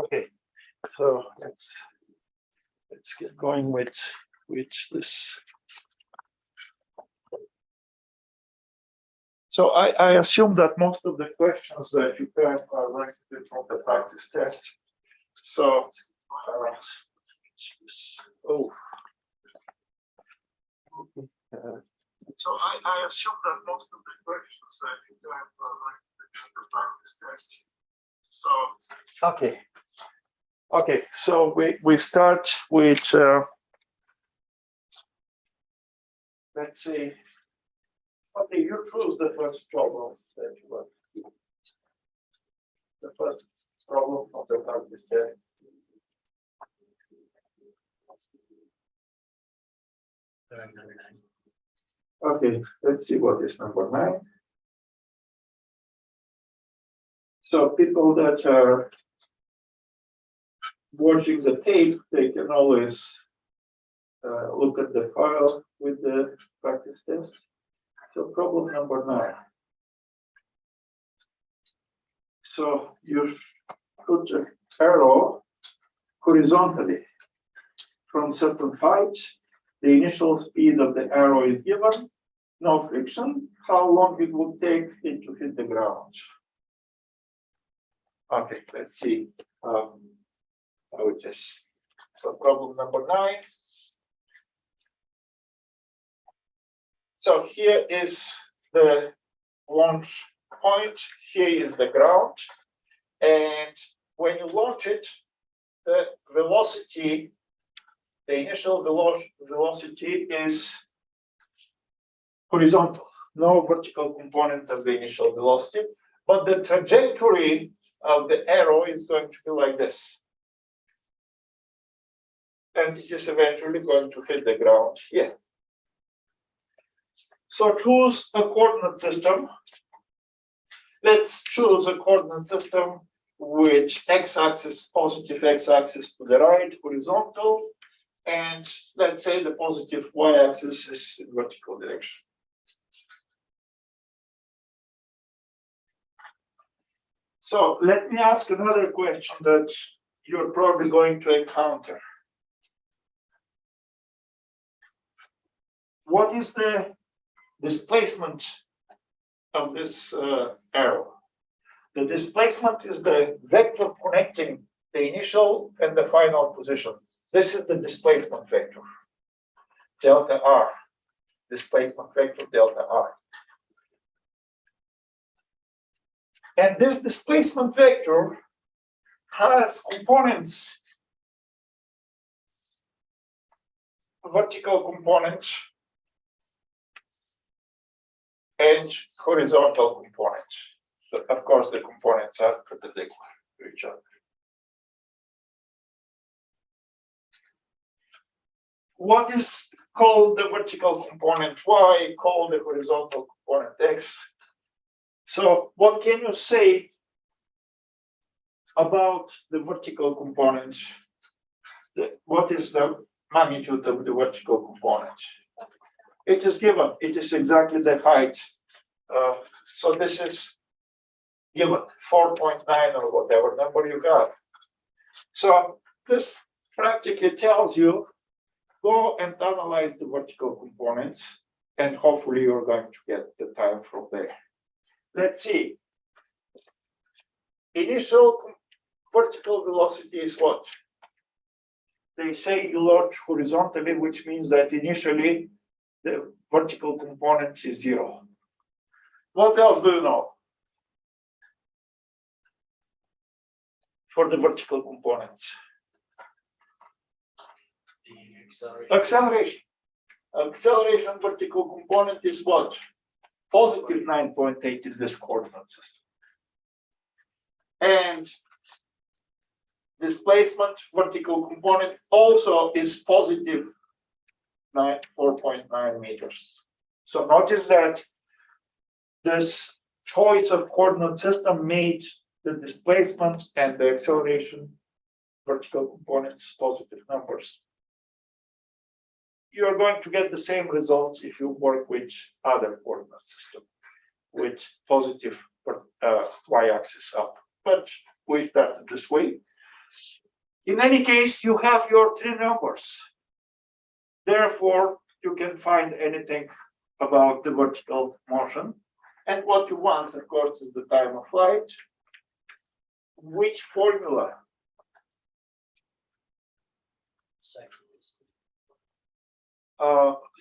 Okay, so let's get going with this. So I assume that most of the questions that you have are going to be from the practice test. So oh. So I assume that most of the questions that you have are going to be from the practice test. So okay. So we start with let's see. Okay, you choose the first problem that you want. The first problem of the practice test. Okay, let's see what is number 9. So people that are watching the tape, they can always look at the file with the practice test. So problem number 9. So you put an arrow horizontally from certain height. The initial speed of the arrow is given, no friction. How long it will take it to hit the ground? Okay, let's see how it is. So problem number 9. So here is the launch point. Here is the ground. And when you launch it, the velocity, the initial velocity is horizontal, no vertical component of the initial velocity, but the trajectory of the arrow is going to be like this. And it is eventually going to hit the ground here. So choose a coordinate system. Let's choose a coordinate system with x-axis, positive x-axis to the right, horizontal, and let's say the positive y-axis is in vertical direction. So let me ask another question that you're probably going to encounter. What is the displacement of this arrow? The displacement is the vector connecting the initial and the final position. This is the displacement vector, delta r, displacement vector delta r. And this displacement vector has components, vertical component and horizontal component. So of course, the components are perpendicular to each other. What is called the vertical component y, called the horizontal component x? So what can you say about the vertical component? What is the magnitude of the vertical component? It is given. It is exactly the height. So this is given 4.9 or whatever number you got. So this practically tells you, go and analyze the vertical components, and hopefully you're going to get the time from there. Let's see. Initial vertical velocity is what? They say you launch horizontally, which means that initially the vertical component is 0. What else do you know for the vertical components? Acceleration. Acceleration vertical component is what? Positive 9.8 in this coordinate system. And displacement vertical component also is positive 4.9 meters. So notice that this choice of coordinate system made the displacement and the acceleration vertical components positive numbers. You're going to get the same results if you work with other coordinate system with positive y-axis up. But we started this way. In any case, you have your three numbers. Therefore, you can find anything about the vertical motion. And what you want, of course, is the time of flight. Which formula?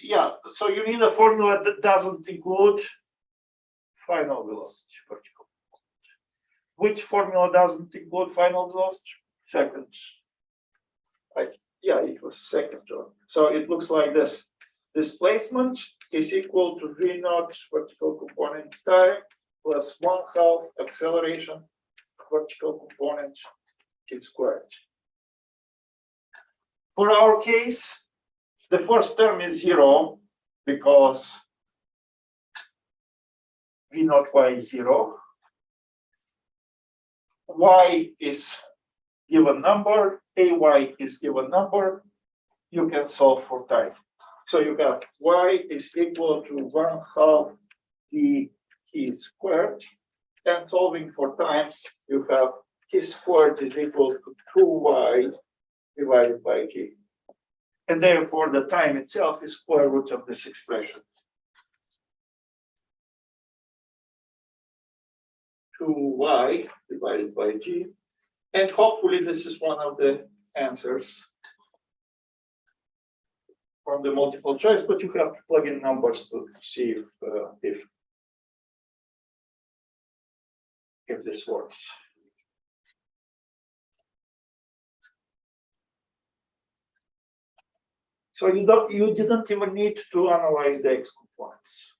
Yeah, so you need a formula that doesn't include final velocity, vertical. Which formula doesn't include final velocity? Second. Right. Yeah, it was second one. So it looks like this. Displacement is equal to V naught vertical component time plus 1/2 acceleration vertical component t squared. For our case, the first term is 0 because V naught y is 0. Y is given number, ay is given number. You can solve for time. So you got y is equal to 1/2 d t squared. And solving for time, you have t squared is equal to 2y divided by t. And therefore, the time itself is square root of this expression. 2y divided by t. And hopefully, this is one of the answers from the multiple choice, but you have to plug in numbers to see if this works. So you didn't even need to analyze the x components.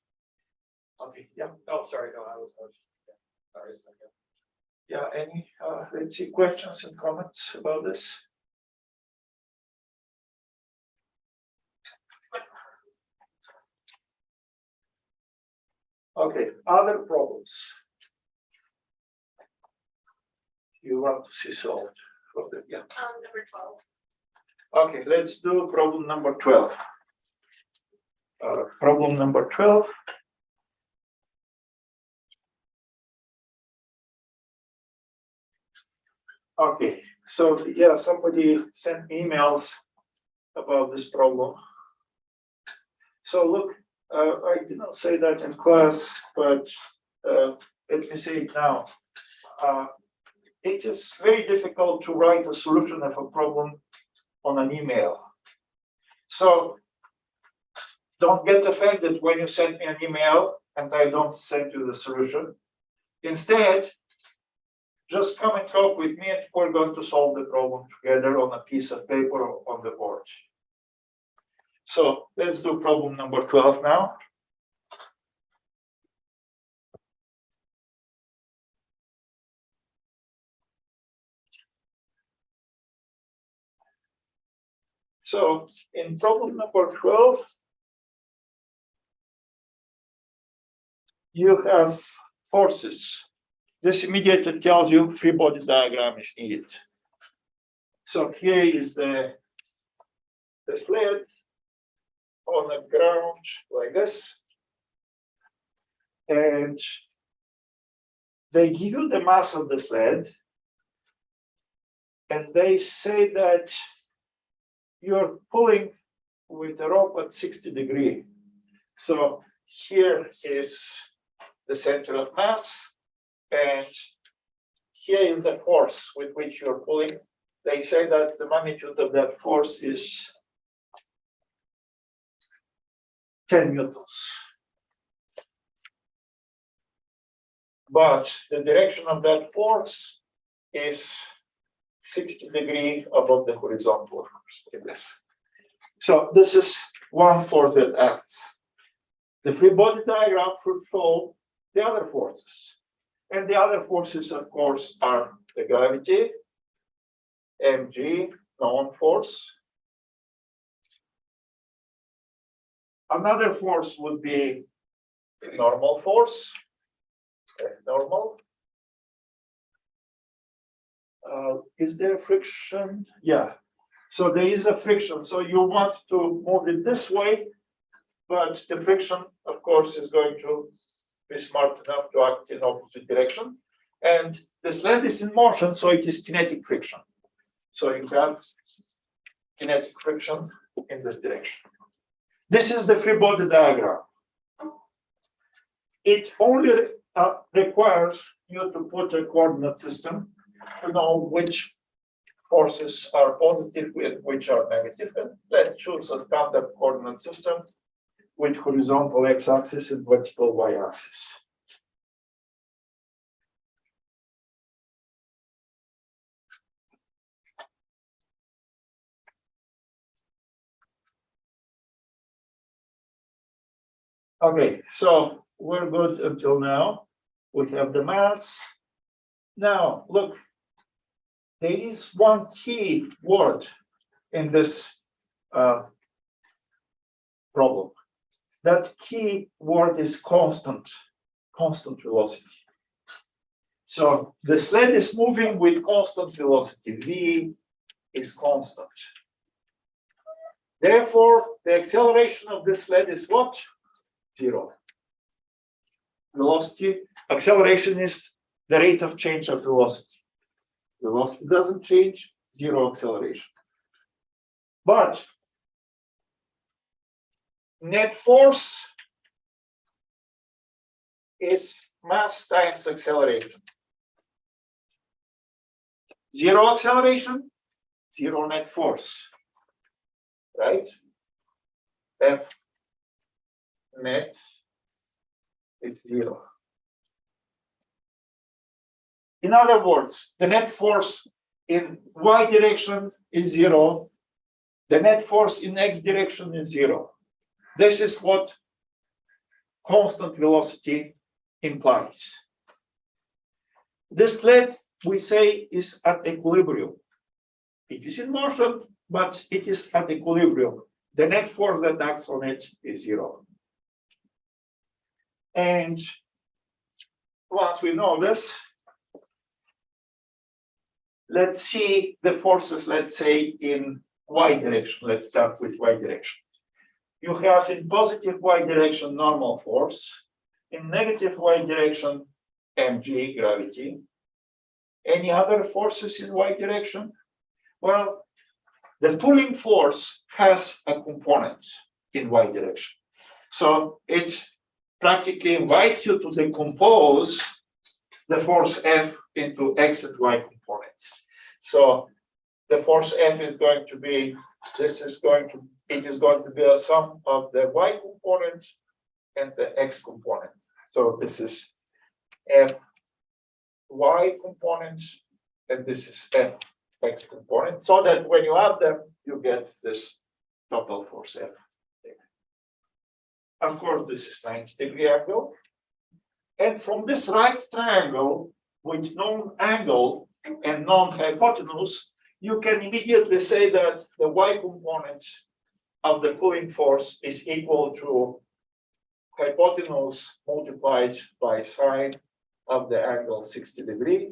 Okay, yeah. Oh, sorry, no, I was sorry. Yeah, any let's see, questions and comments about this? Okay, other problems you want to see solved for the Number 12. Okay, let's do problem number 12. Problem number 12. Okay, so yeah, somebody sent emails about this problem. So look, I did not say that in class, but let me say it now. It is very difficult to write a solution of a problem on an email. So don't get offended when you send me an email and I don't send you the solution. Instead, just come and talk with me and we're going to solve the problem together on a piece of paper or on the board. So let's do problem number 12 now. So in problem number 12, you have forces. This immediately tells you free body diagram is needed. So here is the sled on the ground like this. And they give you the mass of the sled. And they say that you're pulling with a rope at 60 degrees. So here is the center of mass. And here is the force with which you're pulling. They say that the magnitude of that force is 10 newtons. But the direction of that force is 60 degrees above the horizontal force. So this is one force that acts. The free body diagram should show the other forces. And the other forces, of course, are the gravity, mg, known force. Another force would be normal force, normal. Is there friction? Yeah. So there is a friction. So you want to move it this way, but the friction, of course, is going to be smart enough to act in opposite direction. And the sled is in motion, so it is kinetic friction. So you have kinetic friction in this direction. This is the free body diagram. It only requires you to put a coordinate system to know which forces are positive and which are negative. And let's choose a standard coordinate system with horizontal x-axis and vertical y-axis. Okay, so we're good until now. We have the mass. Now, look, there is one key word in this problem. That key word is constant velocity. So the sled is moving with constant velocity. V is constant. Therefore, the acceleration of this sled is what? 0. Velocity, acceleration is the rate of change of velocity. Velocity doesn't change, 0 acceleration. But net force is mass times acceleration. 0 acceleration, 0 net force, right? F net is 0. In other words, the net force in y direction is 0. The net force in x direction is 0. This is what constant velocity implies. This sled, we say, is at equilibrium. It is in motion, but it is at equilibrium. The net force that acts on it is 0. And once we know this, let's see the forces, let's say, in y direction. Let's start with y direction. You have in positive y direction normal force, in negative y direction mg, gravity. Any other forces in y direction? Well, the pulling force has a component in y direction. So it practically invites you to decompose the force F into x and y components. So the force F is going to be, it is going to be a sum of the y component and the x component. So this is F y component, and this is F x component, so that when you add them, you get this total force F. Of course, this is 90-degree angle. And from this right triangle with known angle and known hypotenuse, you can immediately say that the y component of the pulling force is equal to hypotenuse multiplied by sine of the angle 60 degree.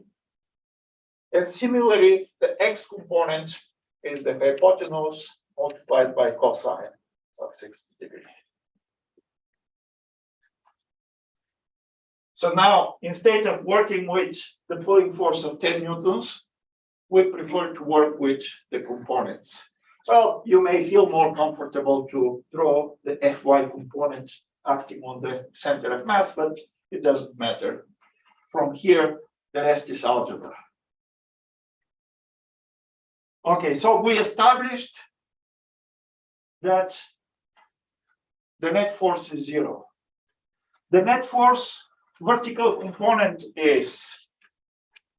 And similarly, the x component is the hypotenuse multiplied by cosine of 60 degree. So now, instead of working with the pulling force of 10 newtons, we prefer to work with the components. Well, you may feel more comfortable to draw the Fy component acting on the center of mass, but it doesn't matter. From here, the rest is algebra. Okay, so we established that the net force is 0. The net force vertical component is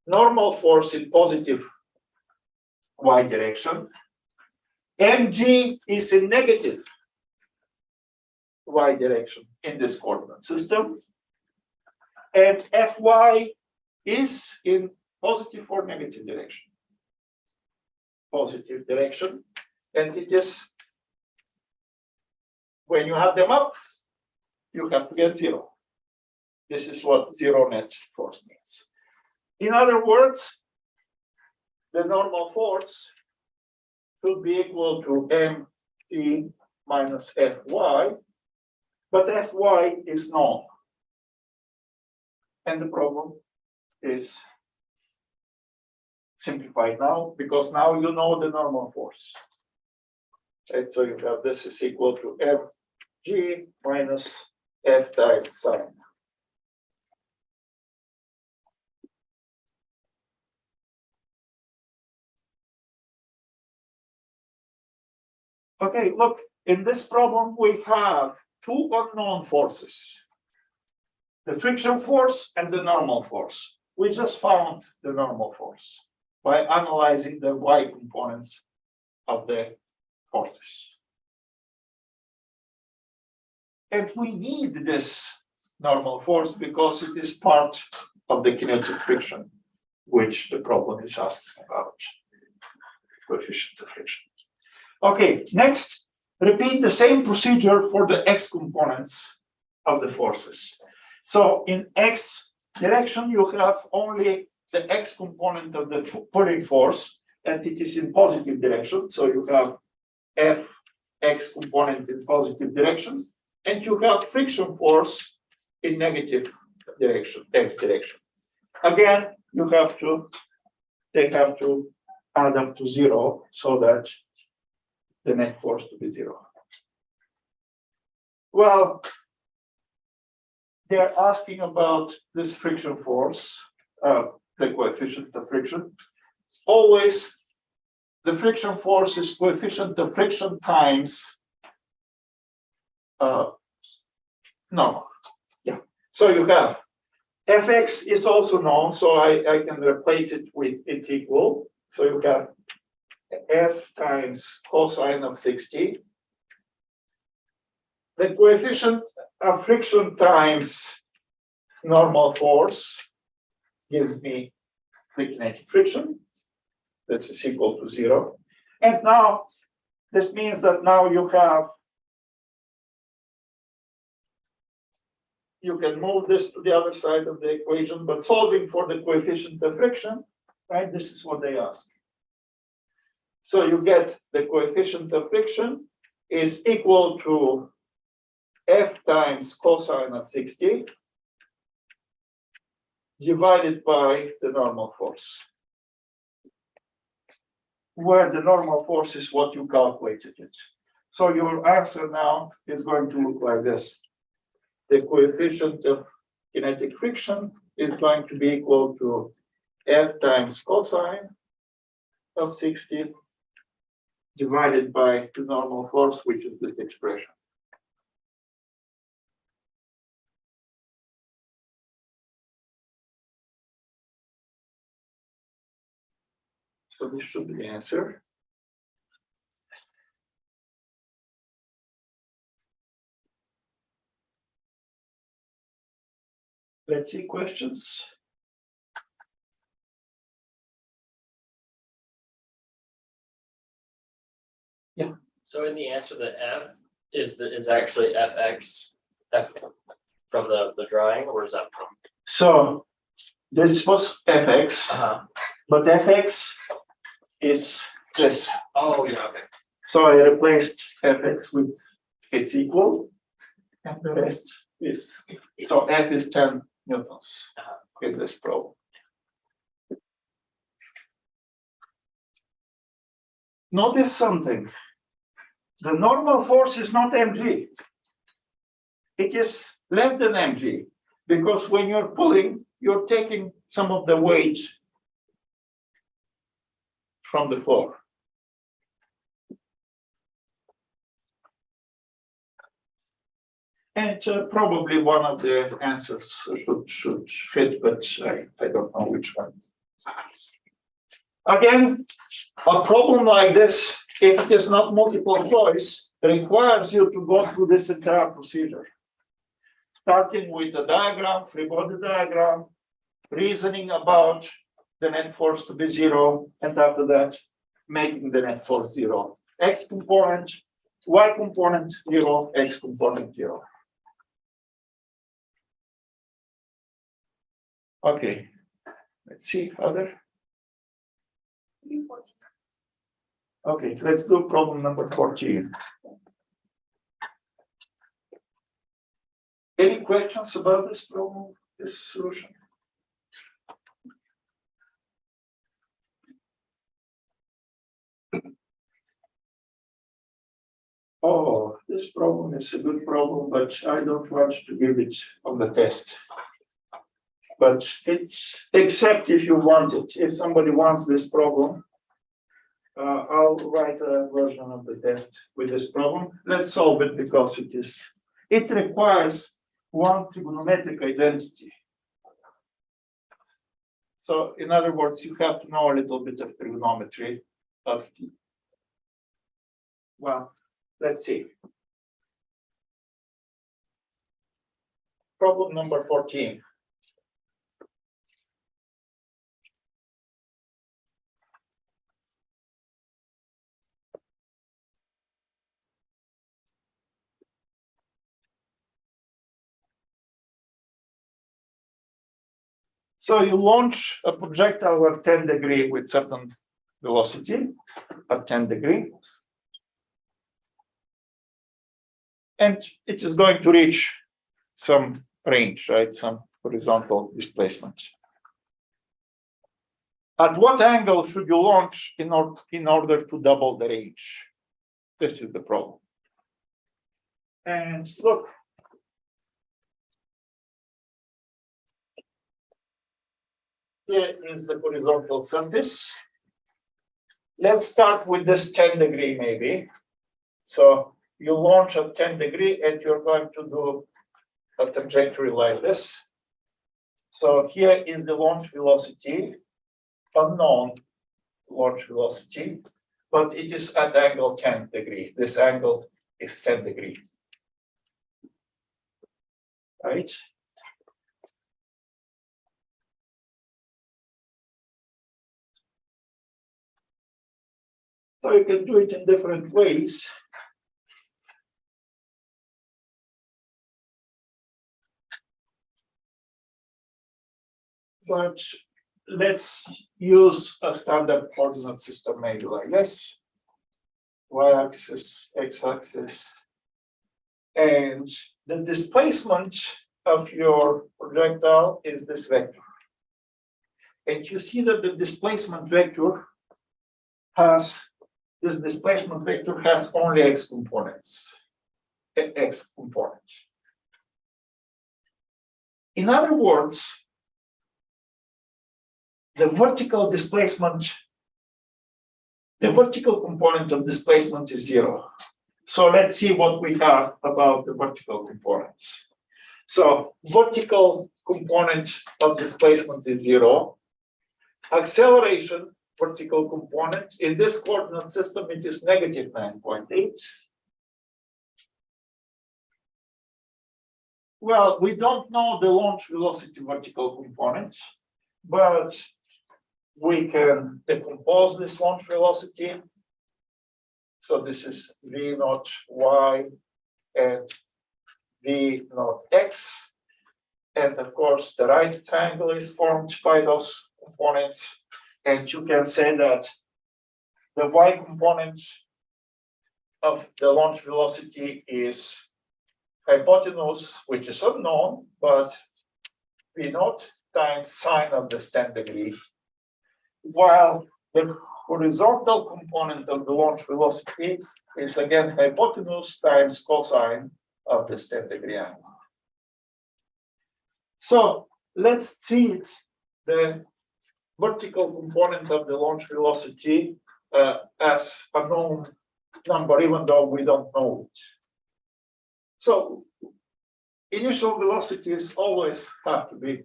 normal force in positive y direction. mg is in negative y direction in this coordinate system. And Fy is in positive or negative direction. Positive direction. And it is, when you add them up, you have to get 0. This is what 0 net force means. In other words, the normal force should be equal to mg minus Fy, but Fy is known. And the problem is simplified now, because now you know the normal force. Right, so you have this is equal to Fg minus F times sine. Okay, look, in this problem, we have two unknown forces, the friction force and the normal force. We just found the normal force by analyzing the y components of the forces. And we need this normal force because it is part of the kinetic friction, which the problem is asking about, coefficient of friction. Okay, next, repeat the same procedure for the x components of the forces. So in x direction, you have only the x component of the pulling force, and it is in positive direction. So you have Fx component in positive direction, and you have friction force in negative direction, x direction. Again, they have to add up to 0 so that the net force to be 0. Well, they're asking about this friction force, the coefficient of friction. Always, the friction force is coefficient of friction times normal. Yeah. So you have Fx is also known, so I can replace it with it's equal. So you have F times cosine of 60. The coefficient of friction times normal force gives me the kinetic friction. That is equal to 0. And now, this means that now you can move this to the other side of the equation, but solving for the coefficient of friction, right? This is what they ask. So you get the coefficient of friction is equal to F times cosine of 60 divided by the normal force, where the normal force is what you calculated it. So your answer now is going to look like this. The coefficient of kinetic friction is going to be equal to F times cosine of 60 divided by the normal force, which is this expression. So this should be the answer. Let's see questions. Yeah. So in the answer, the F is actually FX F from the drawing, or is that from? So this was Fx, but Fx is this. Oh, yeah, okay. So I replaced Fx with it's equal, and the rest is, so F is 10 newtons in this problem. Notice something. The normal force is not mg. It is less than mg, because when you're pulling, you're taking some of the weight from the floor. And probably one of the answers should fit, but I don't know which one. Again, a problem like this, if it is not multiple choice, requires you to go through this entire procedure. Starting with the diagram, free body diagram, reasoning about the net force to be 0, and after that, making the net force 0. X component, Y component 0, X component 0. Okay, let's see other. Okay, let's do problem number 14. Any questions about this problem, this solution? Oh, this problem is a good problem, but I don't want to give it on the test. But it's, except if you want it, if somebody wants this problem, I'll write a version of the test with this problem. Let's solve it because it requires one trigonometric identity. So in other words, you have to know a little bit of trigonometry of t. Well, let's see. Problem number 14. So you launch a projectile at 10 degrees with certain velocity at 10 degrees. And it is going to reach some range, right? Some horizontal displacement. At what angle should you launch in order to double the range? This is the problem. And look, here is the horizontal surface. Let's start with this 10 degree maybe. So you launch at 10 degree and you're going to do a trajectory like this. So here is the launch velocity, unknown launch velocity, but it is at angle 10 degree. This angle is 10 degree. Right? So you can do it in different ways. But let's use a standard coordinate system maybe like this. Y-axis, x-axis. And the displacement of your projectile is this vector. And you see that the displacement vector has only x components. X components. In other words, the vertical displacement, the vertical component of displacement is 0. So let's see what we have about the vertical components. So vertical component of displacement is 0. Acceleration, vertical component, in this coordinate system, it is negative 9.8. Well, we don't know the launch velocity vertical component, but we can decompose this launch velocity. So this is v naught y and v naught x. And of course, the right triangle is formed by those components. And you can say that the y component of the launch velocity is hypotenuse, which is unknown, but v naught times sine of this 10 degree, while the horizontal component of the launch velocity is again hypotenuse times cosine of this 10 degree angle. So let's treat the vertical component of the launch velocity as a known number, even though we don't know it. So initial velocities always have to be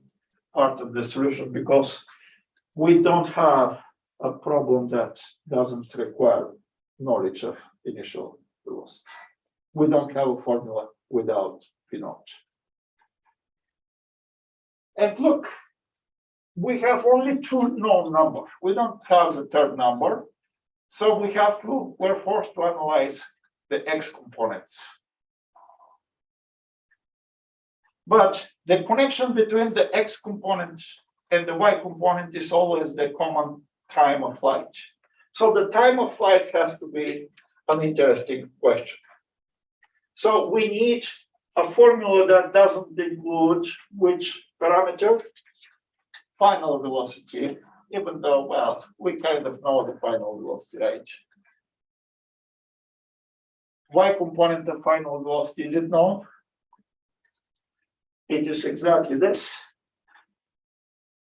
part of the solution because we don't have a problem that doesn't require knowledge of initial velocity. We don't have a formula without V naught. And look, we have only two known numbers. We don't have the third number. So we're forced to analyze the x components. But the connection between the x component and the y component is always the common time of flight. So the time of flight has to be an interesting question. So we need a formula that doesn't include which parameter? Final velocity, even though, well, we kind of know the final velocity, right? y component of final velocity, is it known? It is exactly this,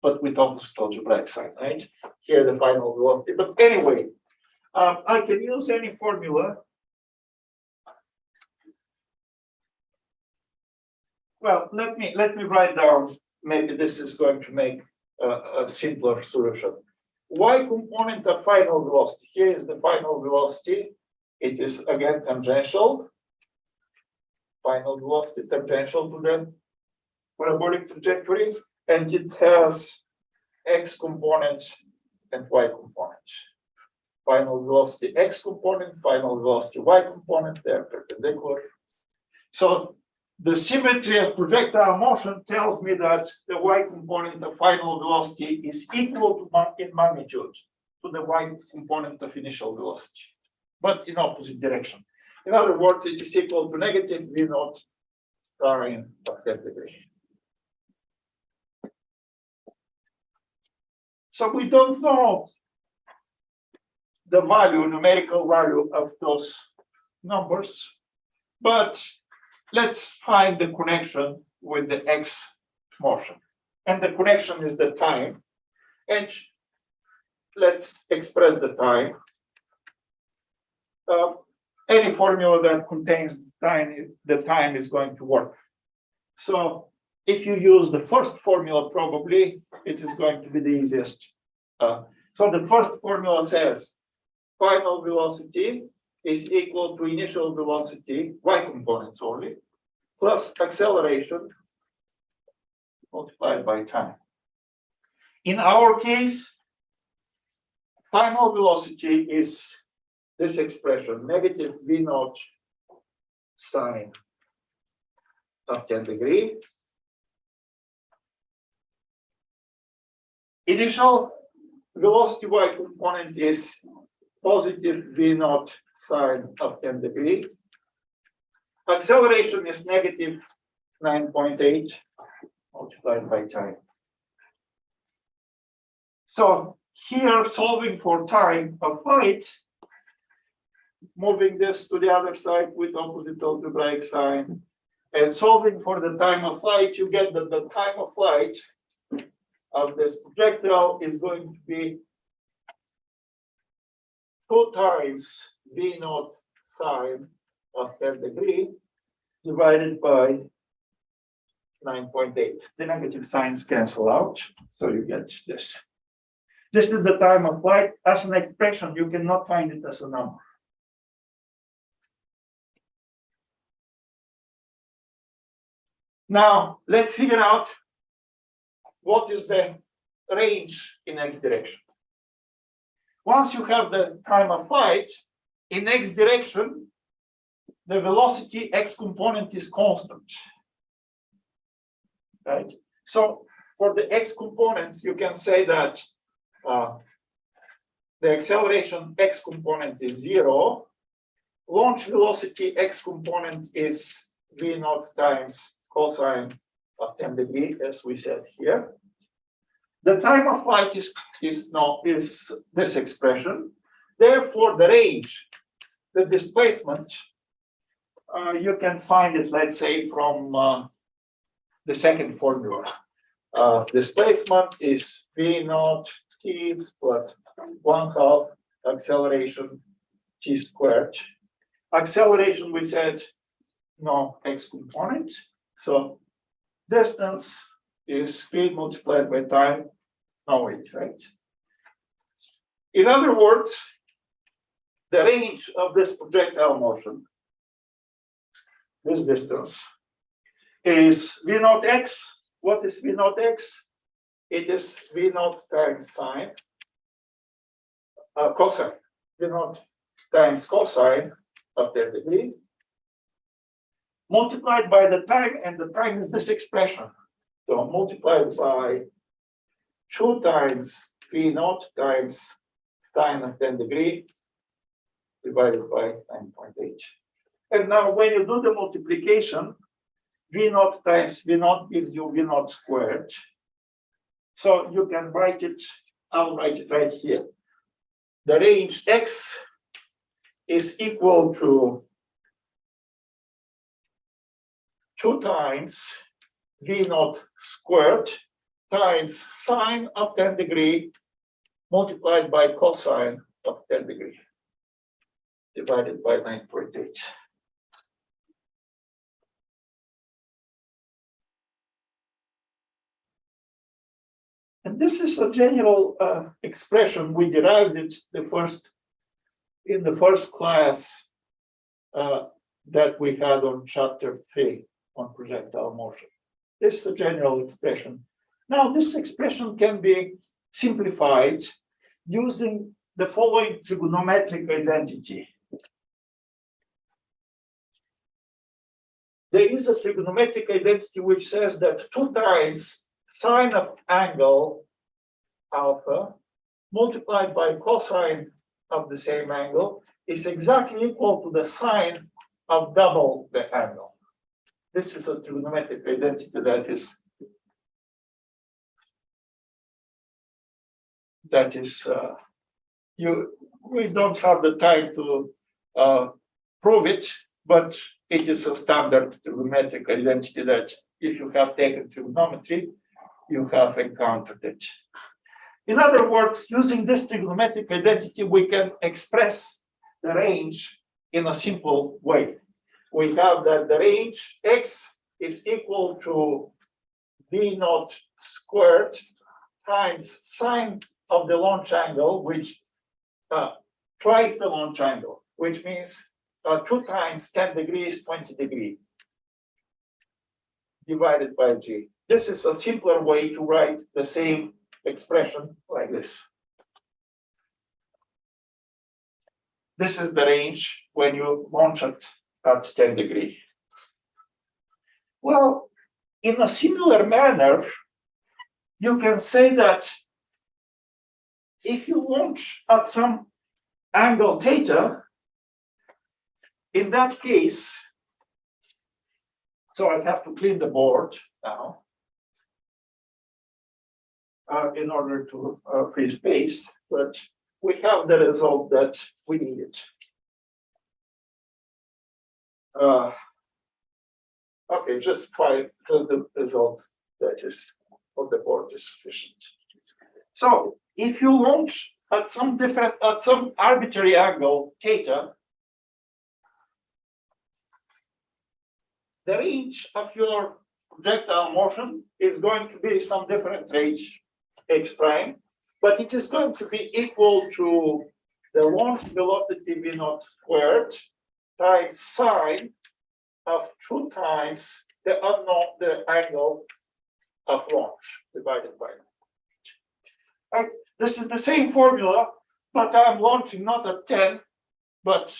but with opposite algebraic sign, right? Here the final velocity, but anyway, I can use any formula. Well, let me write down, maybe this is going to make a simpler solution. Y component of final velocity, here is the final velocity. It is again tangential. Final velocity tangential to the parabolic trajectory, and it has x component and y component. Final velocity x component, final velocity y component, they're perpendicular. So the symmetry of projectile motion tells me that the y component of final velocity is equal to in magnitude to the y component of initial velocity, but in opposite direction. In other words, it is equal to negative v naught sine of 10 degree. So we don't know the value, numerical value of those numbers, but let's find the connection with the x motion. And the connection is the time. And let's express the time. Any formula that contains time, the time is going to work. So if you use the first formula, probably it is going to be the easiest. So the first formula says final velocity is equal to initial velocity, y components only, plus acceleration multiplied by time. In our case, final velocity is this expression, negative v naught sine of 10 degree. Initial velocity y component is positive v naught sine of 10 degree. Acceleration is negative 9.8 multiplied by time. So here, solving for time of flight, moving this to the other side with opposite algebraic sign, and solving for the time of flight, you get that the time of flight of this projectile is going to be 2 times v naught sine of 10 degree divided by 9.8. The negative signs cancel out, so you get this. This is the time of flight. As an expression, you cannot find it as a number. Now, let's figure out what is the range in x direction. Once you have the time of flight, in x direction, the velocity x component is constant. Right? So for the x components, you can say that the acceleration x component is 0. Launch velocity x component is v naught times cosine of 10 degree, as we said here. The time of flight is this expression. Therefore, the range, the displacement, you can find it, let's say, from the second formula. Displacement is v naught t plus 1/2 acceleration t squared. Acceleration, we said, no x component. So distance is speed multiplied by time, no weight, right? In other words, the range of this projectile motion, this distance, is v naught x. What is v naught x? It is v naught times sine, cosine, v naught times cosine of 10 degree, multiplied by the time, and the time is this expression. So multiplied by 2 times v naught times sine of 10 degree divided by 9.8. And now when you do the multiplication, v naught times v naught gives you v naught squared. So you can write it, I'll write it right here. The range x is equal to 2 times V naught squared times sine of 10 degree multiplied by cosine of 10 degree divided by 9.8. And this is a general expression. We derived it in the first class that we had on chapter 3 on projectile motion. This is a general expression. Now, this expression can be simplified using the following trigonometric identity. There is a trigonometric identity which says that 2 times sine of angle alpha multiplied by cosine of the same angle is exactly equal to the sine of double the angle. This is a trigonometric identity we don't have the time to prove it, but it is a standard trigonometric identity that if you have taken trigonometry, you have encountered it. In other words, using this trigonometric identity, we can express the range in a simple way. We have that the range x is equal to v naught squared times sine of the launch angle, which twice the launch angle, which means 2 times 10 degrees, 20 degrees, divided by g. This is a simpler way to write the same expression like this. This is the range when you launch it at 10 degrees. Well, in a similar manner, you can say that if you launch at some angle theta, in that case, so I have to clean the board now in order to free space, but we have the result that we needed. Okay, just try because the result that is on the board is sufficient. So if you launch at some arbitrary angle theta, the range of your projectile motion is going to be some different range x prime, but it is going to be equal to the launch velocity v naught squared times sine of 2 times the angle of launch divided by. Right? This is the same formula, but I'm launching not at 10, but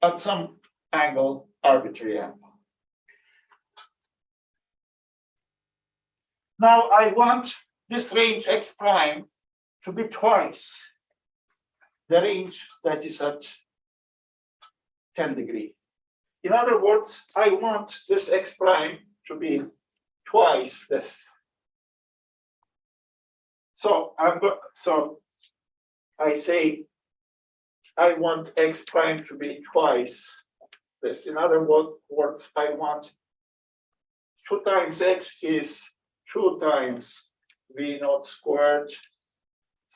at some angle, arbitrary angle. Now I want this range x prime to be twice the range that is at 10 degrees. In other words, I want this x prime to be twice this. So I say I want x prime to be twice this. In other words, I want 2 times x is 2 times v naught squared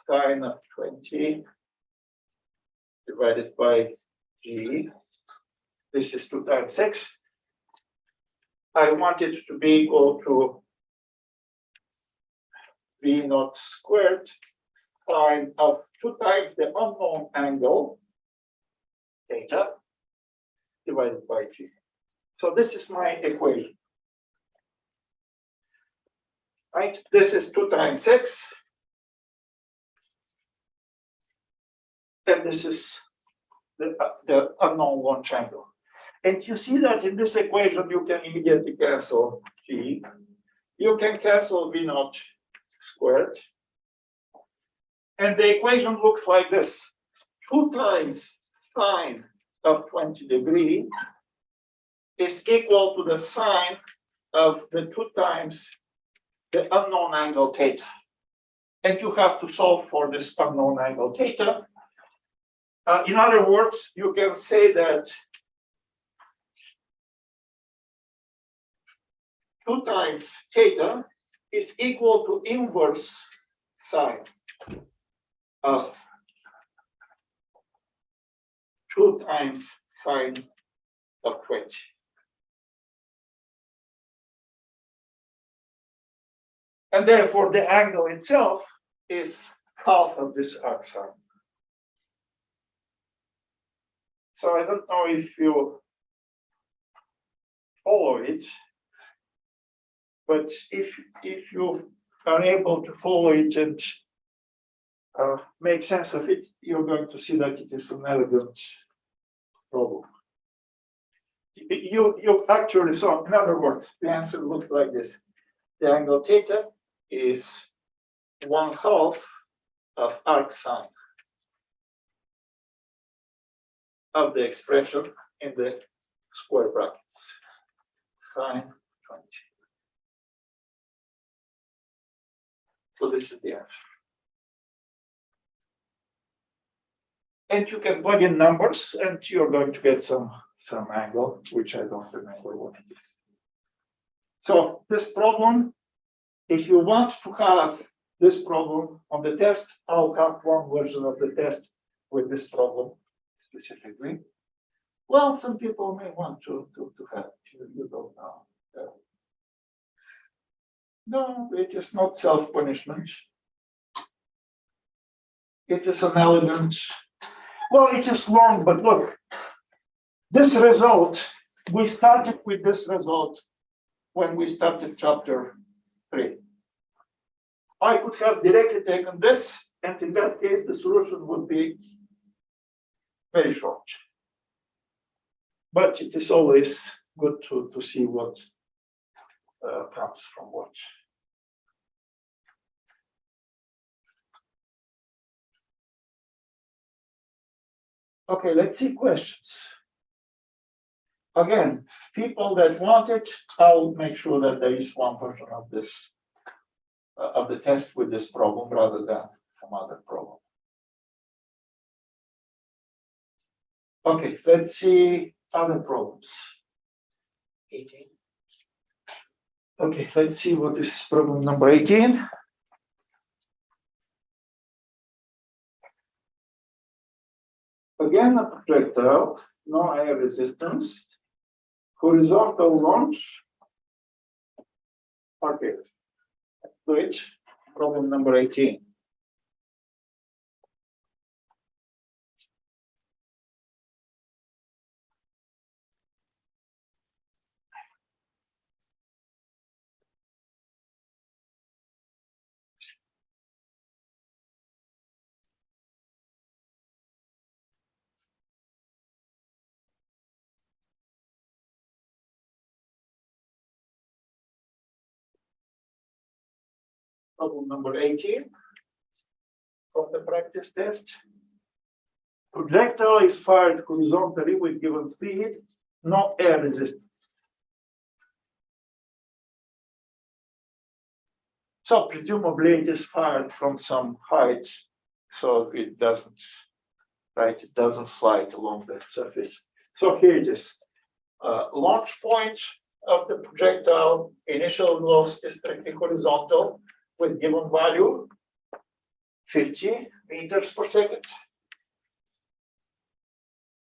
sine of 20 divided by g. This is 2 times x. I want it to be equal to v naught squared sine of 2 times the unknown angle theta divided by g. So this is my equation. Right? This is 2 times x. And this is the unknown launch angle. And you see that in this equation, you can immediately cancel g. You can cancel v naught squared. And the equation looks like this. 2 times sine of 20 degrees is equal to the sine of the 2 times the unknown angle theta. And you have to solve for this unknown angle theta. In other words, you can say that 2 times theta is equal to inverse sine of 2 times sine of 20. And therefore, the angle itself is half of this arc sine. So I don't know if you follow it, but if you are able to follow it and make sense of it, you're going to see that it is an elegant problem. You actually saw, in other words, the answer looks like this. The angle theta is 1/2 of arc sine of the expression in the square brackets. Sine 20. So this is the answer. And you can plug in numbers and you're going to get some angle, which I don't remember what it is. So this problem, if you want to have this problem on the test, I'll have one version of the test with this problem specifically. Well, some people may want to have it. You don't know. No, it is not self-punishment. It is an elegant. Well, it is long, but look, this result, we started with this result when we started chapter 3. I could have directly taken this, and in that case, the solution would be very short. But it is always good to see what comes from what. Okay, let's see questions. Again, people that want it, I'll make sure that there is one version of this, of the test with this problem rather than some other problem. Okay, let's see other problems. 18. Okay, let's see what is problem number 18. Again, a projectile, no air resistance, horizontal launch. Okay, which problem number 18. Problem number 18 from the practice test. Projectile is fired horizontally with given speed, no air resistance. So presumably it is fired from some height, so it doesn't, right? It doesn't slide along the surface. So here it is. Launch point of the projectile, initial velocity is strictly horizontal with given value 50 meters per second.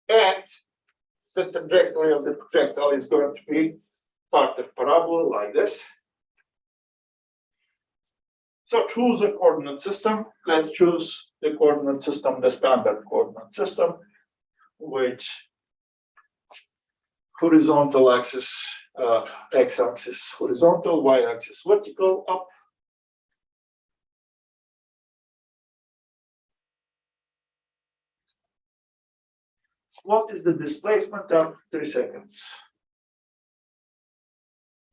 And the trajectory of the projectile is going to be part of parabola like this. So choose a coordinate system. Let's choose the coordinate system, the standard coordinate system, which horizontal axis, x-axis horizontal, y-axis vertical, up. What is the displacement after 3 seconds?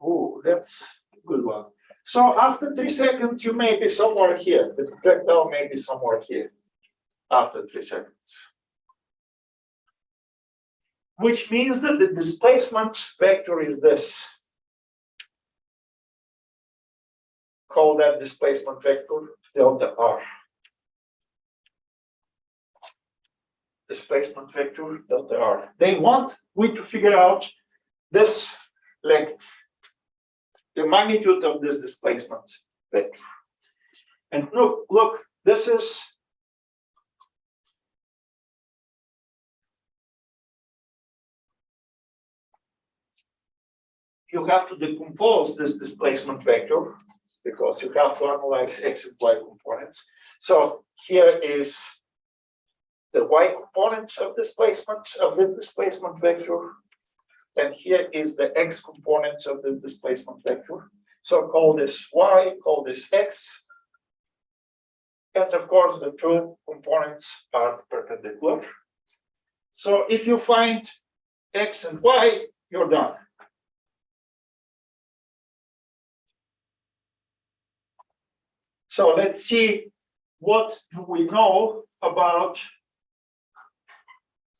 Oh, that's a good one. So after 3 seconds, you may be somewhere here. The projectile may be somewhere here after 3 seconds. Which means that the displacement vector is this. Call that displacement vector delta r. Displacement vector delta r. They want we to figure out this length. the magnitude of this displacement vector. And look, this is you have to decompose this displacement vector because you have to analyze x and y components. So here is the y component of displacement of the displacement vector, and here is the x component of the displacement vector. So call this y, call this x, and of course the two components are perpendicular. So if you find x and y, you're done. So let's see what do we know about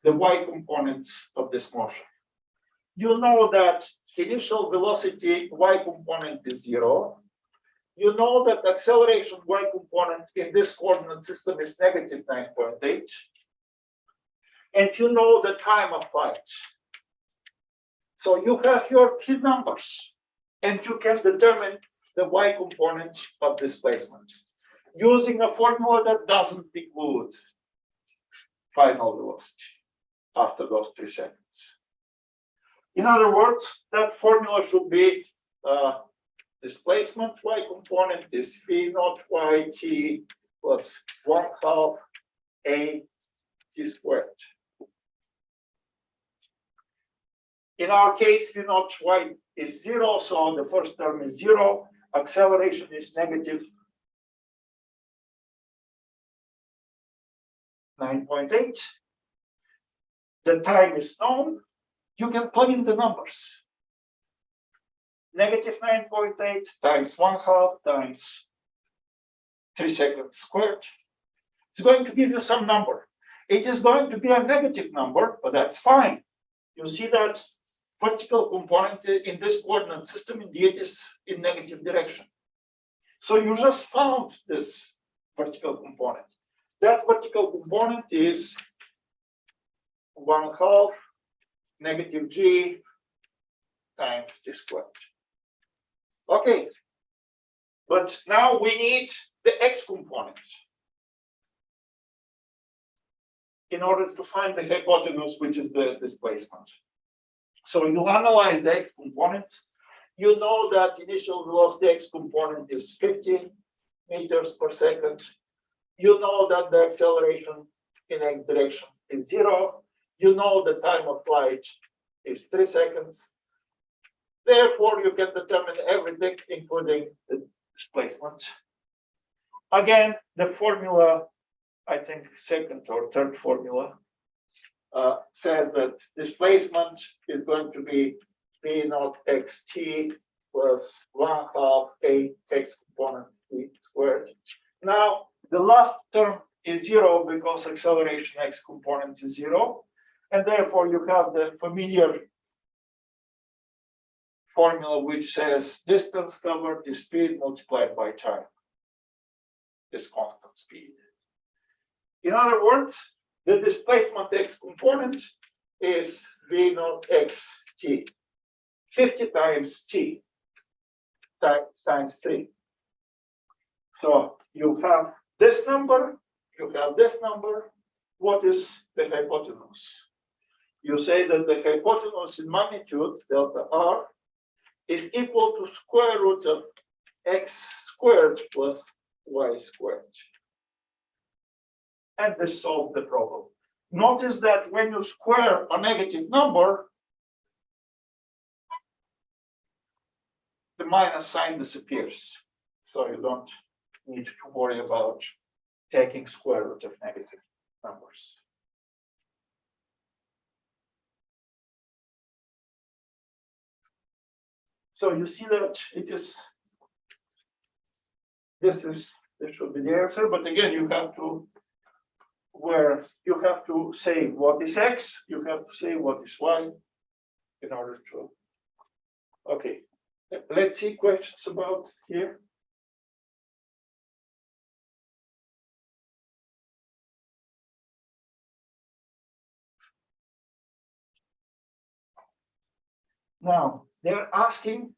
the y components of this motion. You know that initial velocity y component is 0. You know that acceleration y component in this coordinate system is negative 9.8. And you know the time of flight. So you have your three numbers, and you can determine the y component of displacement using a formula that doesn't include final velocity after those 3 seconds. In other words, that formula should be displacement y component is v naught y t plus 1/2 a t squared. In our case, v naught y is 0, so the first term is 0. Acceleration is negative 9.8. The time is known. You can plug in the numbers. Negative 9.8 times 1/2 times 3 seconds squared. It's going to give you some number. It is going to be a negative number, but that's fine. You see that vertical component in this coordinate system indeed is in negative direction. So you just found this vertical component. That vertical component is 1/2 negative g times t squared. Okay, but now we need the x component in order to find the hypotenuse, which is the displacement. So you analyze the x components. You know that initial velocity x component is 50 meters per second. You know that the acceleration in x direction is 0. You know the time of flight is 3 seconds. Therefore, you can determine everything, including the displacement. Again, the formula, I think second or third formula, says that displacement is going to be v naught xt plus 1/2 a x component t squared. Now, the last term is 0 because acceleration x component is 0. And therefore, you have the familiar formula which says distance covered is speed multiplied by time, this constant speed. In other words, the displacement x component is v naught x t, 50 times t times 3. So you have this number, you have this number. What is the hypotenuse? You say that the hypotenuse in magnitude, delta r, is equal to square root of x squared plus y squared. And this solves the problem. Notice that when you square a negative number, the minus sign disappears. So you don't need to worry about taking square root of negative numbers. So you see that this should be the answer, but again, you have to say what is x, you have to say what is y in order to. Okay, let's see questions about here. Now, they're asking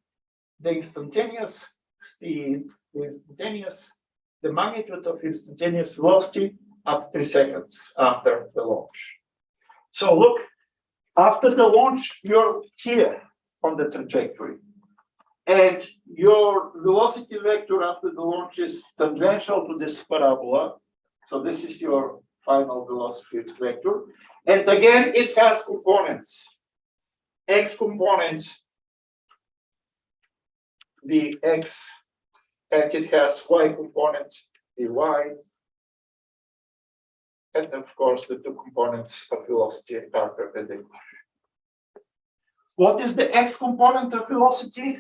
the instantaneous speed, the magnitude of instantaneous velocity at 3 seconds after the launch. So look, after the launch, you're here on the trajectory. And your velocity vector after the launch is tangential to this parabola. So this is your final velocity vector. And again, it has components. X component, Vx, and it has Y component, Vy. And of course, the two components of velocity are perpendicular. What is the X component of velocity?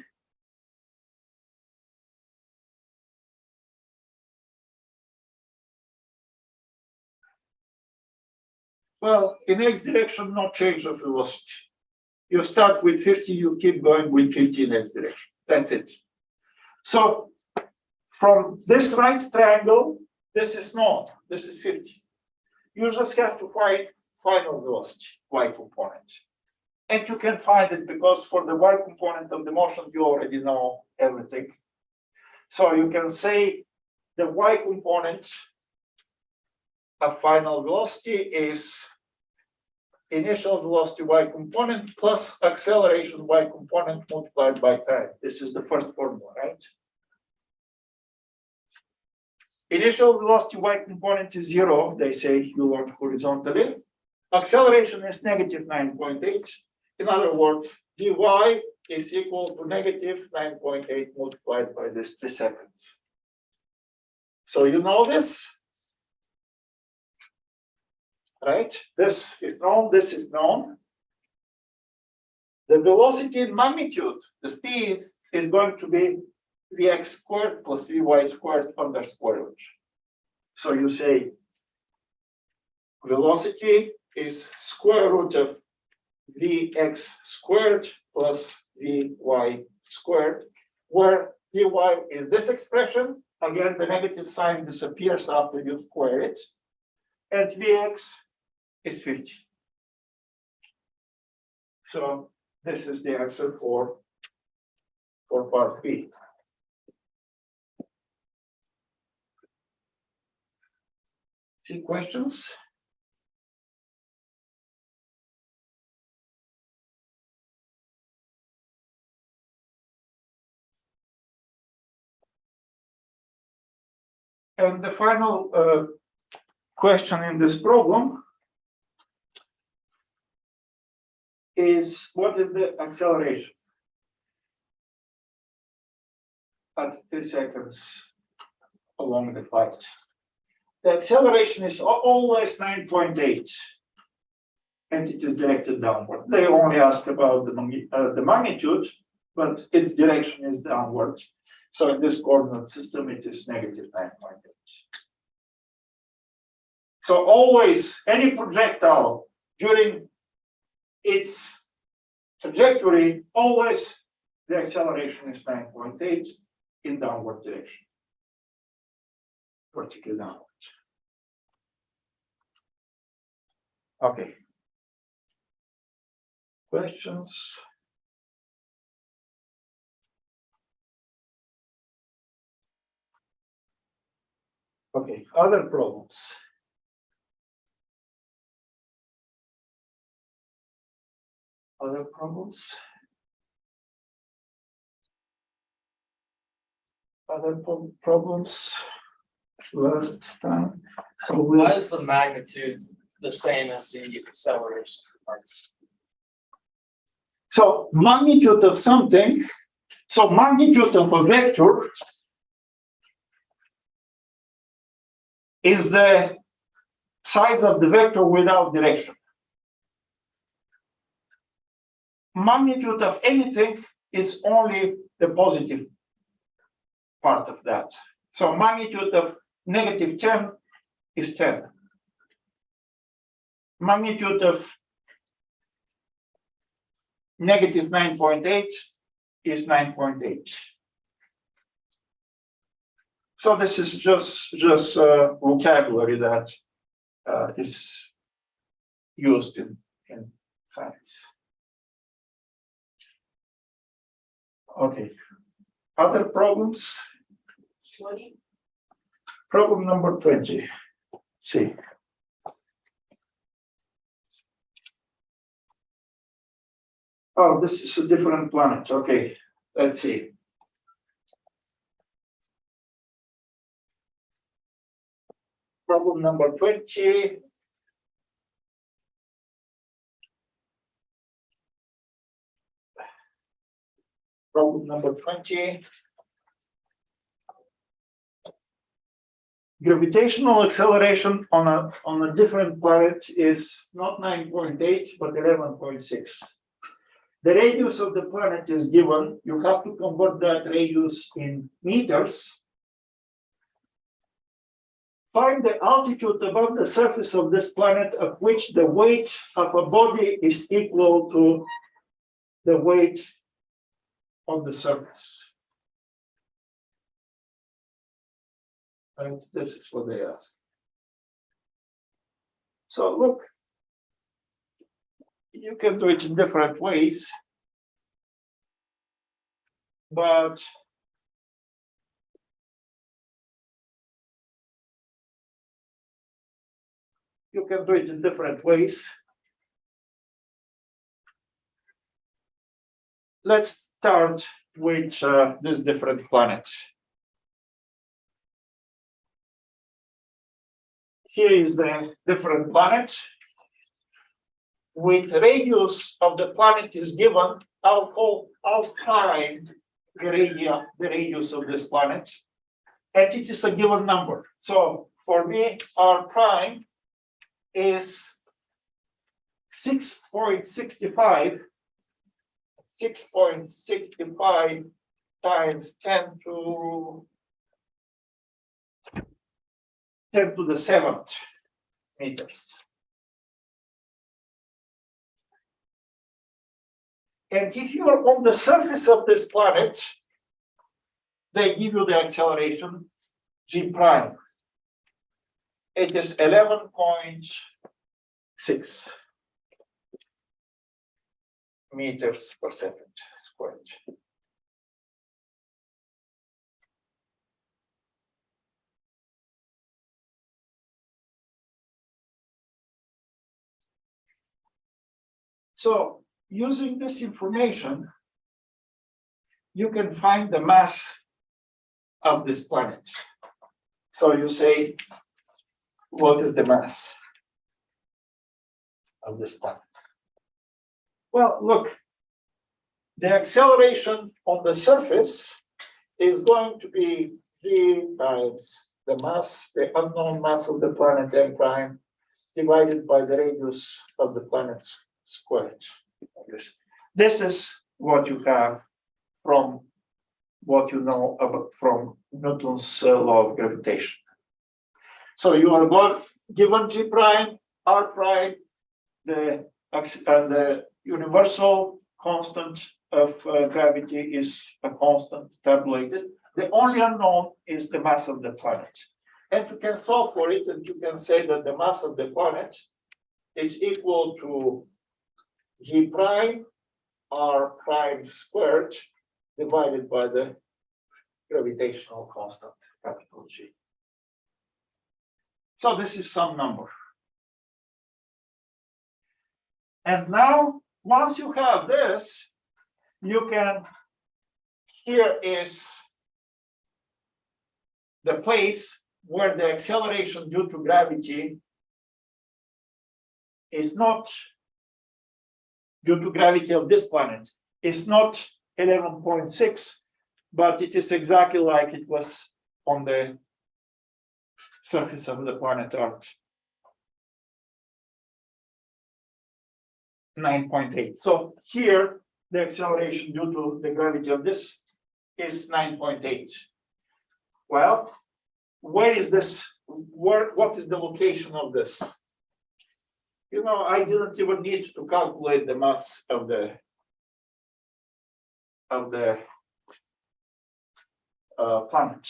Well, in X direction, no change of velocity. You start with 50, you keep going with 50 in X direction. That's it. So from this right triangle, this is known. This is 50. You just have to find final velocity, Y component. And you can find it because for the Y component of the motion, you already know everything. So you can say the Y component of final velocity is initial velocity Y component plus acceleration Y component multiplied by time. This is the first formula, right? Initial velocity Y component is 0. They say you launch horizontally. Acceleration is negative 9.8. In other words, dy is equal to negative 9.8 multiplied by this 3 seconds. So you know this, right? This is known, this is known. The velocity and magnitude, the speed, is going to be Vx squared plus Vy squared under square root. So you say velocity is square root of Vx squared plus Vy squared, where Vy is this expression. Again, the negative sign disappears after you square it. And Vx is 50. So this is the answer for part B. See questions? And the final question in this problem is, what is the acceleration at 3 seconds along the flight? The acceleration is always 9.8, and it is directed downward. They only ask about the magnitude, but its direction is downward. So in this coordinate system, it is negative 9.8. So always, any projectile during its trajectory, always the acceleration is 9.8 in downward direction, vertically downward. Okay. Questions? Okay, other problems. Other problems? Other problems? Last time. So Why is the magnitude the same as the acceleration parts? So magnitude of something, so magnitude of a vector is the size of the vector without direction. Magnitude of anything is only the positive part of that. So magnitude of negative 10 is 10. Magnitude of negative 9.8 is 9.8. So this is just vocabulary that is used in science. Okay, Other problems? 20. Problem number 20. Let's see. Oh, this is a different planet. Okay, let's see. Problem number 20. Problem number 20. Gravitational acceleration on a different planet is not 9.8, but 11.6. The radius of the planet is given. You have to convert that radius in meters. Find the altitude above the surface of this planet at which the weight of a body is equal to the weight on the surface. And this is what they ask. So look, you can do it in different ways, but you can do it in different ways. Let's start with this different planet. Here is the different planet. With radius of the planet is given, I'll prime the radius of this planet, and it is a given number. So for me, R prime is 6.65 times 10 to the 7th meters. And if you are on the surface of this planet, they give you the acceleration g prime. It is 11.6 meters per second squared. So using this information, you can find the mass of this planet. So you say, what is the mass of this planet? Well, look, the acceleration on the surface is going to be g times the mass, the unknown mass of the planet m prime, divided by the radius of the planet squared. This is what you have from what you know about from Newton's law of gravitation. So you are both given g prime, r prime, the universal constant of gravity is a constant tabulated. The only unknown is the mass of the planet. And you can solve for it, and you can say that the mass of the planet is equal to g prime r prime squared divided by the gravitational constant, capital G. So this is some number. And now, once you have this, you can, here is the place where the acceleration due to gravity is not due to gravity of this planet, is not 11.6, but it is exactly like it was on the surface of the planet Earth. 9.8. So here, the acceleration due to the gravity of this is 9.8. Well, where is this? What is the location of this? You know, I didn't even need to calculate the mass of the planet.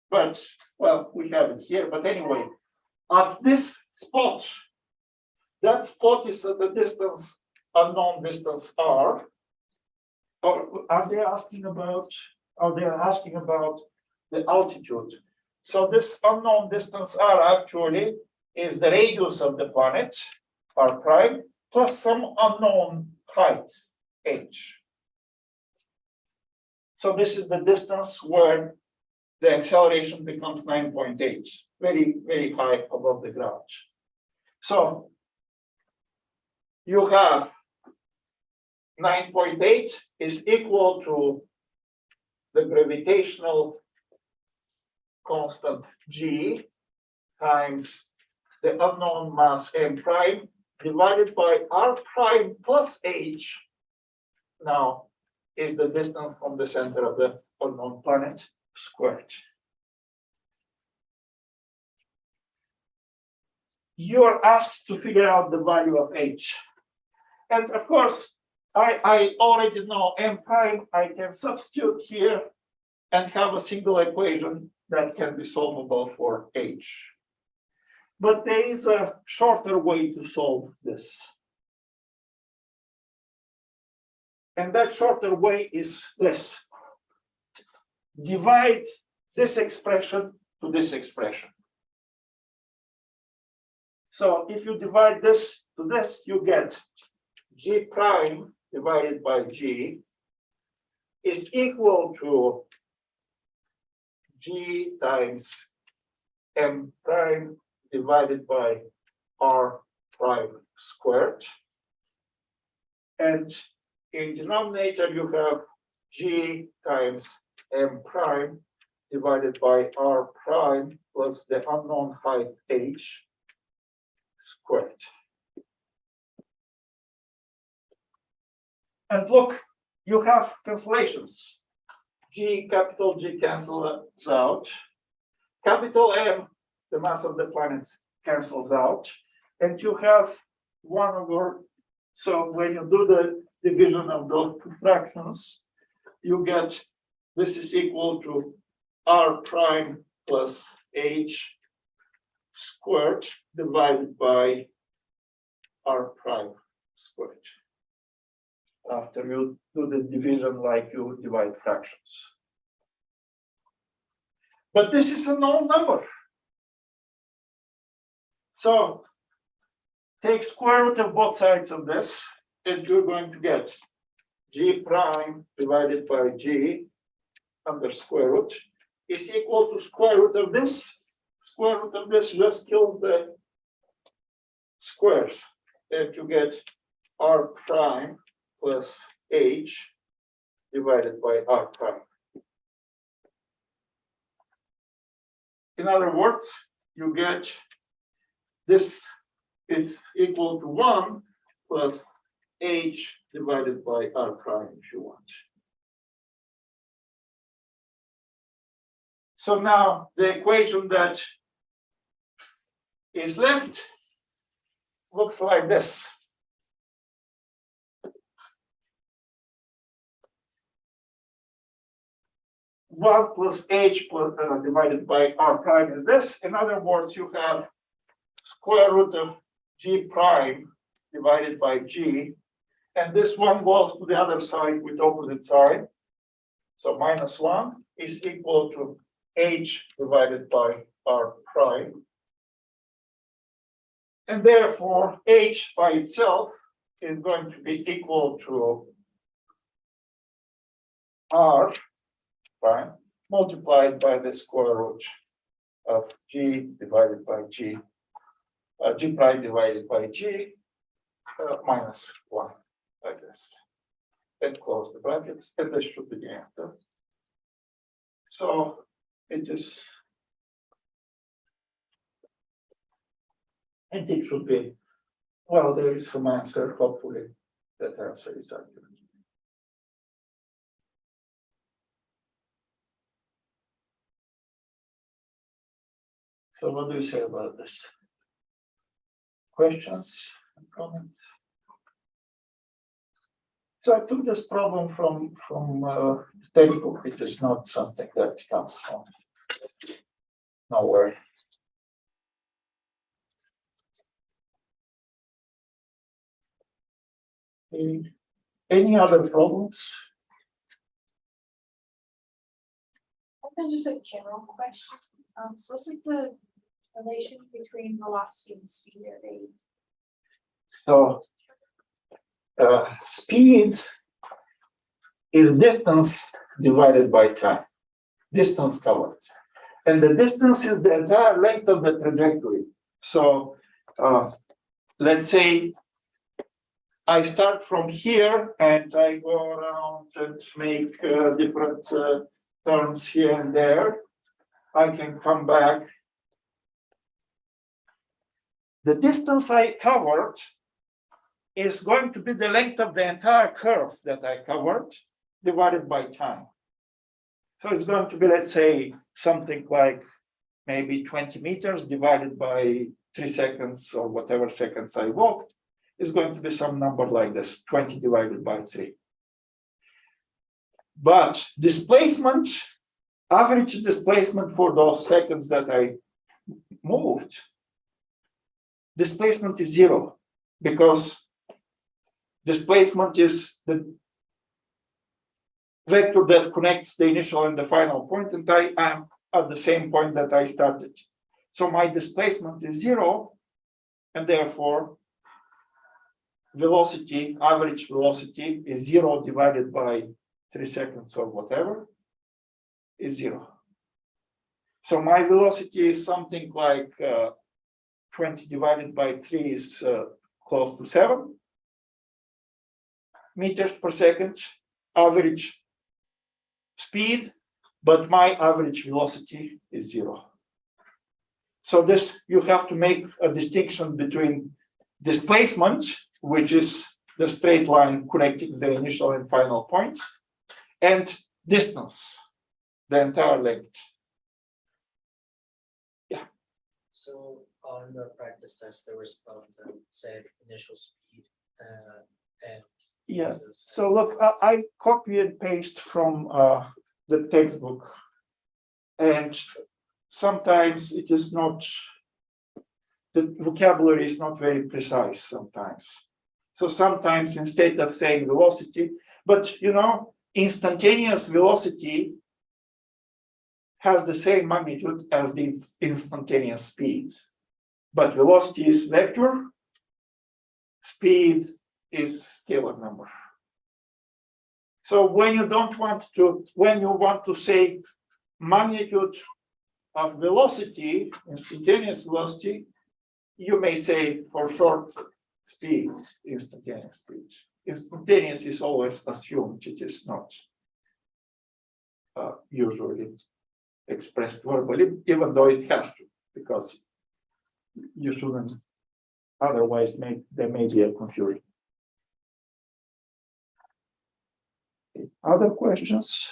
But, well, we have it here. But anyway, at this spot, that spot is at a distance, unknown distance r. Or are they asking about Oh, they're asking about the altitude. So this unknown distance r actually is the radius of the planet, r prime, plus some unknown height, h. So this is the distance where the acceleration becomes 9.8, very, very high above the ground. So you have 9.8 is equal to the gravitational constant g times the unknown mass m prime divided by r prime plus h. Now is the distance from the center of the unknown planet squared. You are asked to figure out the value of h. And of course, I already know m prime. I can substitute here and have a single equation that can be solvable for h. But there is a shorter way to solve this. And that shorter way is this. Divide this expression to this expression. So if you divide this to this, you get g prime divided by g is equal to g times m prime divided by r prime squared. And in denominator, you have g times m prime divided by r prime plus the unknown height h squared. And look, you have cancellations. Capital G cancels out. Capital M, the mass of the planet, cancels out. And you have 1 over, so when you do the division of those two fractions, you get this is equal to r prime plus h squared divided by r prime squared. After you do the division like you divide fractions. But this is a known number. So take square root of both sides of this, and you're going to get g prime divided by g under square root is equal to square root of this. Square root of this just kills the squares, and you get r prime plus h divided by r prime. In other words, you get this is equal to 1 plus h divided by r prime if you want. So now the equation that is left looks like this. One plus h plus, divided by r prime is this. In other words, you have square root of g prime divided by g, and this one goes to the other side with opposite side. So minus 1 is equal to h divided by r prime. And therefore, h by itself is going to be equal to r prime multiplied by the square root of g divided by g, g prime divided by g minus 1, like this. And close the brackets, and this should be the answer. So it is, and it should be, well, there is some answer, hopefully that answer is accurate. So what do you say about this? Questions and comments? So I took this problem from the textbook. It is not something that comes from nowhere. Any other problems? And just a general question, so what's like the relation between velocity and speed? Are they? So speed is distance divided by time, distance covered. And the distance is the entire length of the trajectory. So let's say I start from here and I go around and make different turns here and there. I can come back. The distance I covered is going to be the length of the entire curve that I covered divided by time. So it's going to be, let's say, something like maybe 20 meters divided by 3 seconds or whatever seconds I walked is going to be some number like this, 20 divided by 3. But displacement, average displacement for those seconds that I moved, displacement is 0 because displacement is the vector that connects the initial and the final point, and I am at the same point that I started. So my displacement is 0, and therefore velocity, average velocity is 0 divided by 3 seconds or whatever is 0. So my velocity is something like 20 divided by 3 is close to 7 meters per second, average speed, but my average velocity is 0. So this, you have to make a distinction between displacement, which is the straight line connecting the initial and final points, and distance, the entire length. Yeah. So on the practice test, there was that said initial speed and. Yeah. So look, I copy and paste from the textbook, and sometimes it is not, the vocabulary is not very precise sometimes. So sometimes instead of saying velocity, but you know, instantaneous velocity has the same magnitude as the instantaneous speed. But velocity is vector, speed is scalar number. So when you don't want to, when you want to say magnitude of velocity, instantaneous velocity, you may say for short speed, instantaneous speed. Instantaneous is always assumed, it is not usually expressed verbally, even though it has to, because you shouldn't, otherwise there may be a confusion. Other questions?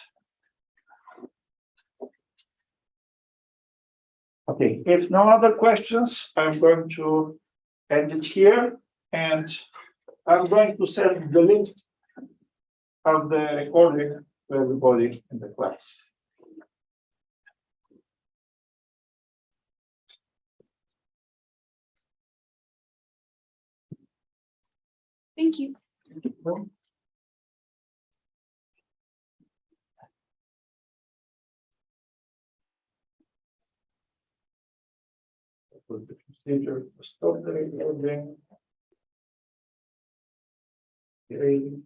Okay, if no other questions, I'm going to end it here, and I'm going to send the link of the recording to everybody in the class. Thank you. The procedure to stop the recording. Okay.